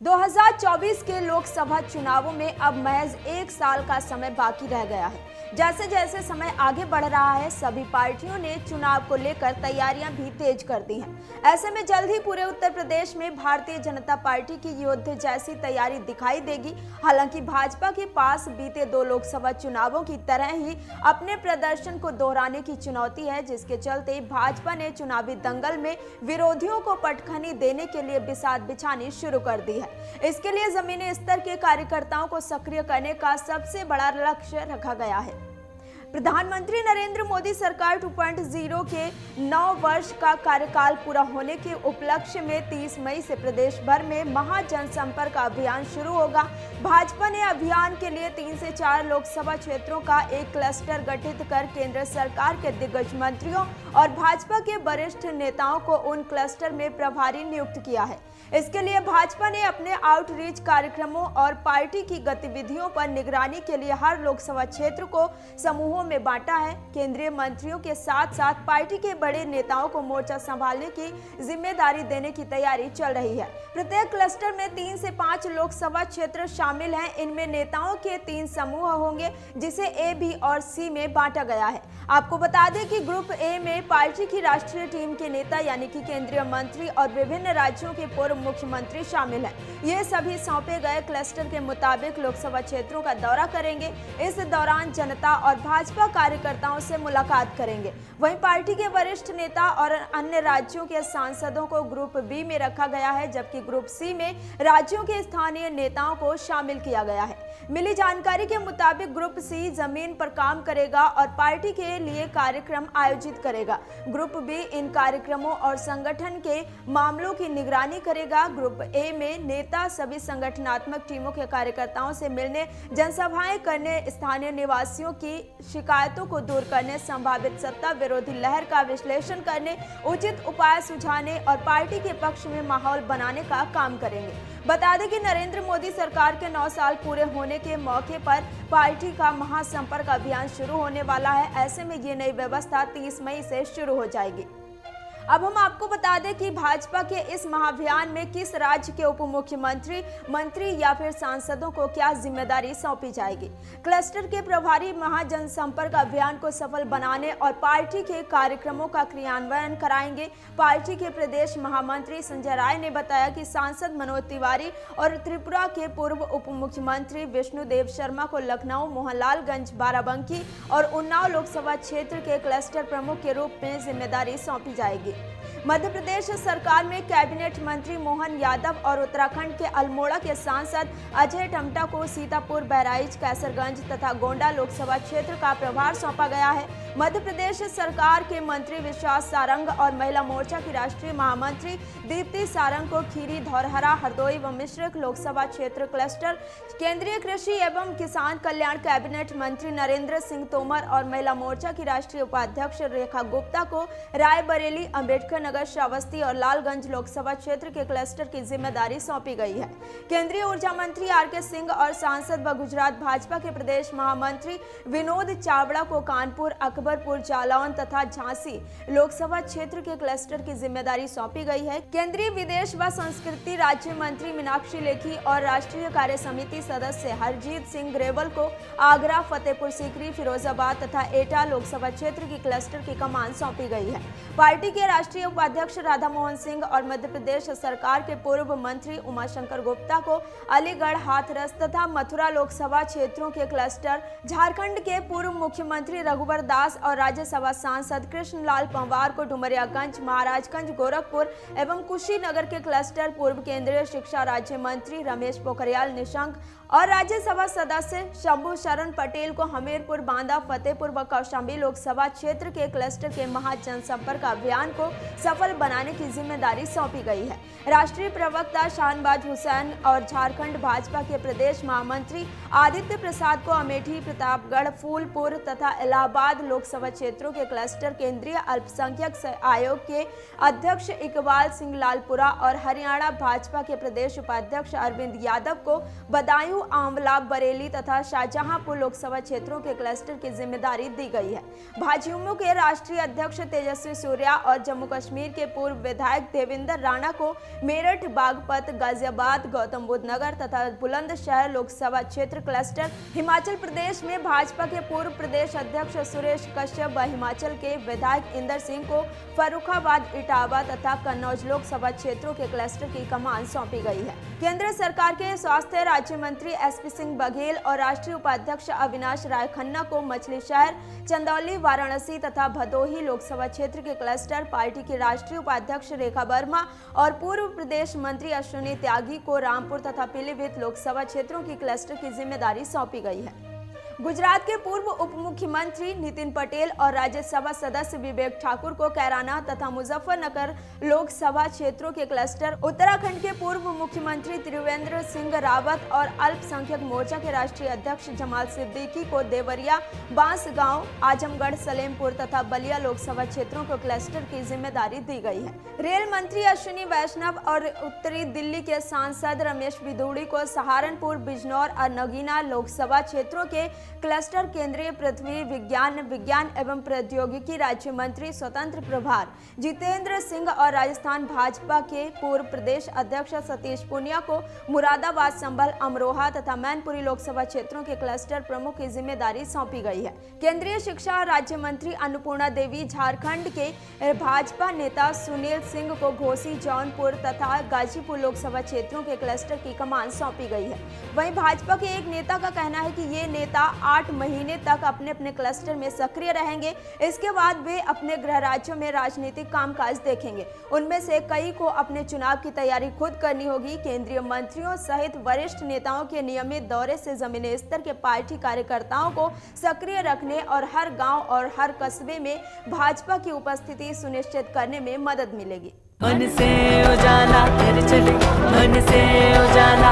2024 के लोकसभा चुनावों में अब महज एक साल का समय बाकी रह गया है। जैसे जैसे समय आगे बढ़ रहा है, सभी पार्टियों ने चुनाव को लेकर तैयारियां भी तेज कर दी हैं। ऐसे में जल्द ही पूरे उत्तर प्रदेश में भारतीय जनता पार्टी की युद्ध जैसी तैयारी दिखाई देगी। हालांकि भाजपा के पास बीते 2 लोकसभा चुनावों की तरह ही अपने प्रदर्शन को दोहराने की चुनौती है, जिसके चलते भाजपा ने चुनावी दंगल में विरोधियों को पटखनी देने के लिए बिसात बिछानी शुरू कर दी है। इसके लिए जमीनी स्तर के कार्यकर्ताओं को सक्रिय करने का सबसे बड़ा लक्ष्य रखा गया है। प्रधानमंत्री नरेंद्र मोदी सरकार 2.0 के 9 वर्ष का कार्यकाल पूरा होने के उपलक्ष्य में 30 मई से प्रदेश भर में महा जनसंपर्क अभियान शुरू होगा। भाजपा ने अभियान के लिए 3 से 4 लोकसभा क्षेत्रों का एक क्लस्टर गठित कर केंद्र सरकार के दिग्गज मंत्रियों और भाजपा के वरिष्ठ नेताओं को उन क्लस्टर में प्रभारी नियुक्त किया है। इसके लिए भाजपा ने अपने आउटरीच कार्यक्रमों और पार्टी की गतिविधियों पर निगरानी के लिए हर लोकसभा क्षेत्र को समूहों में बांटा है। केंद्रीय मंत्रियों के साथ साथ पार्टी के बड़े नेताओं को मोर्चा संभालने की जिम्मेदारी देने की तैयारी चल रही है। प्रत्येक क्लस्टर में 3 से 5 लोकसभा क्षेत्र शामिल हैं। इनमें नेताओं के 3 समूह होंगे, जिसे ए, बी और सी में बांटा गया है। आपको बता दें कि ग्रुप ए में पार्टी की राष्ट्रीय टीम के नेता यानी कि केंद्रीय मंत्री और विभिन्न राज्यों के पूर्व मुख्यमंत्री शामिल हैं। ये सभी सौंपे गए क्लस्टर के मुताबिक लोकसभा क्षेत्रों का दौरा करेंगे। इस दौरान जनता और भाजपा कार्यकर्ताओं से मुलाकात करेंगे। वहीं पार्टी के वरिष्ठ नेता और अन्य राज्यों के सांसदों को ग्रुप बी में रखा गया है, जबकि ग्रुप सी में राज्यों के स्थानीय नेताओं को शामिल किया गया है। मिली जानकारी के मुताबिक ग्रुप सी जमीन पर काम करेगा और पार्टी के लिए कार्यक्रम आयोजित करेगा। ग्रुप बी इन कार्यक्रमों और संगठन के मामलों की निगरानी करेगा। ग्रुप ए में नेता सभी संगठनात्मक टीमों के कार्यकर्ताओं से मिलने, जनसभाएं करने, स्थानीय निवासियों की शिकायतों को दूर करने, संभावित सत्ता विरोधी लहर का विश्लेषण करने, उचित उपाय सुझाने और पार्टी के पक्ष में माहौल बनाने का काम करेंगे। बता दें कि नरेंद्र मोदी सरकार के 9 साल पूरे होने के मौके पर पार्टी का महासंपर्क अभियान शुरू होने वाला है। ऐसे में ये नई व्यवस्था 30 मई से शुरू हो जाएगी। अब हम आपको बता दें कि भाजपा के इस महाअभियान में किस राज्य के उप मुख्यमंत्री, मंत्री या फिर सांसदों को क्या जिम्मेदारी सौंपी जाएगी। क्लस्टर के प्रभारी महाजनसंपर्क अभियान को सफल बनाने और पार्टी के कार्यक्रमों का क्रियान्वयन कराएंगे। पार्टी के प्रदेश महामंत्री संजय राय ने बताया कि सांसद मनोज तिवारी और त्रिपुरा के पूर्व उप मुख्यमंत्री विष्णुदेव शर्मा को लखनऊ, मोहनलालगंज, बाराबंकी और उन्नाव लोकसभा क्षेत्र के क्लस्टर प्रमुख के रूप में जिम्मेदारी सौंपी जाएगी। मध्य प्रदेश सरकार में कैबिनेट मंत्री मोहन यादव और उत्तराखंड के अल्मोड़ा के सांसद अजय टमटा को सीतापुर, बहराइच, कैसरगंज तथा गोंडा लोकसभा क्षेत्र का प्रभार सौंपा गया है। मध्य प्रदेश सरकार के मंत्री विश्वास सारंग और महिला मोर्चा की राष्ट्रीय महामंत्री दीप्ति सारंग को खीरी, धौरहरा, हरदोई व मिश्रिख लोकसभा क्षेत्र क्लस्टर, केंद्रीय कृषि एवं किसान कल्याण कैबिनेट मंत्री नरेंद्र सिंह तोमर और महिला मोर्चा की राष्ट्रीय उपाध्यक्ष रेखा गुप्ता को रायबरेली, अंबेडकर नगर, श्रावस्ती और लालगंज लोकसभा क्षेत्र के क्लस्टर की जिम्मेदारी सौंपी गई है। केंद्रीय ऊर्जा मंत्री आर.के. सिंह और सांसद व गुजरात भाजपा के प्रदेश महामंत्री विनोद चावड़ा को कानपुर, अकबरपुर, जालौन तथा झांसी लोकसभा क्षेत्र के क्लस्टर की जिम्मेदारी सौंपी गई है। केंद्रीय विदेश व संस्कृति राज्य मंत्री मीनाक्षी लेखी और राष्ट्रीय कार्य समिति सदस्य हरजीत सिंह ग्रेवल को आगरा, फतेहपुर सीकरी, फिरोजाबाद तथा एटा लोकसभा क्षेत्र की क्लस्टर की कमान सौंपी गई है। पार्टी के राष्ट्रीय उपाध्यक्ष राधा मोहन सिंह और मध्य प्रदेश सरकार के पूर्व मंत्री उमाशंकर गुप्ता को अलीगढ़, हाथरस तथा मथुरा लोकसभा क्षेत्रों के क्लस्टर, झारखंड के पूर्व मुख्यमंत्री रघुवर दास और राज्यसभा सांसद कृष्णलाल पंवार को डुमरियागंज, महाराजगंज, गोरखपुर एवं कुशीनगर के क्लस्टर, पूर्व केंद्रीय शिक्षा राज्य मंत्री रमेश पोखरियाल निशंक और राज्यसभा सदस्य शंभू शरण पटेल को हमीरपुर, बांदा, फतेहपुर व कौशाम्बी लोकसभा क्षेत्र के क्लस्टर के महाजनसंपर्क अभियान को सफल बनाने की जिम्मेदारी सौंपी गई है। राष्ट्रीय प्रवक्ता शाहनवाज हुसैन और झारखंड भाजपा के प्रदेश महामंत्री आदित्य प्रसाद को अमेठी, प्रतापगढ़, फूलपुर तथा इलाहाबाद लोकसभा क्षेत्रों के क्लस्टर, केंद्रीय अल्पसंख्यक आयोग के अध्यक्ष इकबाल सिंह लालपुरा और हरियाणा भाजपा के प्रदेश उपाध्यक्ष अरविंद यादव को बदायूं, आंवला, बरेली तथा शाहजहांपुर लोकसभा क्षेत्रों के क्लस्टर की जिम्मेदारी दी गई है। भाजयुमो के राष्ट्रीय अध्यक्ष तेजस्वी सूर्या और जम्मू कश्मीर कश्मीर के पूर्व विधायक देवेंद्र राणा को मेरठ, बागपत, गाजियाबाद, गौतम बुद्ध नगर तथा बुलंदशहर लोकसभा क्षेत्र क्लस्टर, हिमाचल प्रदेश में भाजपा के पूर्व प्रदेश अध्यक्ष सुरेश कश्यप व हिमाचल के विधायक इंदर सिंह को फर्रुखाबाद, इटावा तथा कन्नौज लोकसभा क्षेत्रों के क्लस्टर की कमान सौंपी गई है। केंद्र सरकार के स्वास्थ्य राज्य मंत्री एसपी सिंह बघेल और राष्ट्रीय उपाध्यक्ष अविनाश राय खन्ना को मछली शहर, चंदौली, वाराणसी तथा भदोही लोकसभा क्षेत्र के क्लस्टर, पार्टी की राष्ट्रीय उपाध्यक्ष रेखा वर्मा और पूर्व प्रदेश मंत्री अश्विनी त्यागी को रामपुर तथा पीलीभीत लोकसभा क्षेत्रों की क्लस्टर की जिम्मेदारी सौंपी गई है। गुजरात के पूर्व उप मुख्यमंत्री नितिन पटेल और राज्यसभा सदस्य विवेक ठाकुर को कैराना तथा मुजफ्फरनगर लोकसभा क्षेत्रों के क्लस्टर, उत्तराखंड के पूर्व मुख्यमंत्री त्रिवेंद्र सिंह रावत और अल्पसंख्यक मोर्चा के राष्ट्रीय अध्यक्ष जमाल सिद्दीकी को देवरिया, बांसगांव, आजमगढ़, सलेमपुर तथा बलिया लोकसभा क्षेत्रों को क्लस्टर की जिम्मेदारी दी गई है। रेल मंत्री अश्विनी वैष्णव और उत्तरी दिल्ली के सांसद रमेश बिधूड़ी को सहारनपुर, बिजनौर और नगीना लोकसभा क्षेत्रों के क्लस्टर, केंद्रीय पृथ्वी विज्ञान एवं प्रौद्योगिकी राज्य मंत्री स्वतंत्र प्रभार जितेंद्र सिंह और राजस्थान भाजपा के पूर्व प्रदेश अध्यक्ष सतीश पूनिया को मुरादाबाद, संभल, अमरोहा तथा मैनपुरी लोकसभा क्षेत्रों के क्लस्टर प्रमुख की जिम्मेदारी सौंपी गई है। केंद्रीय शिक्षा राज्य मंत्री अन्नपूर्णा देवी, झारखंड के भाजपा नेता सुनील सिंह को घोसी, जौनपुर तथा गाजीपुर लोकसभा क्षेत्रों के क्लस्टर की कमान सौंपी गई है। वहीं भाजपा के एक नेता का कहना है कि ये नेता 8 महीने तक अपने अपने क्लस्टर में सक्रिय रहेंगे। इसके बाद वे अपने गृह राज्यों में राजनीतिक कामकाज देखेंगे। उनमें से कई को अपने चुनाव की तैयारी खुद करनी होगी। केंद्रीय मंत्रियों सहित वरिष्ठ नेताओं के नियमित दौरे से जमीनी स्तर के पार्टी कार्यकर्ताओं को सक्रिय रखने और हर गांव और हर कस्बे में भाजपा की उपस्थिति सुनिश्चित करने में मदद मिलेगी। मन से उजाला कर चले, मन से उजाला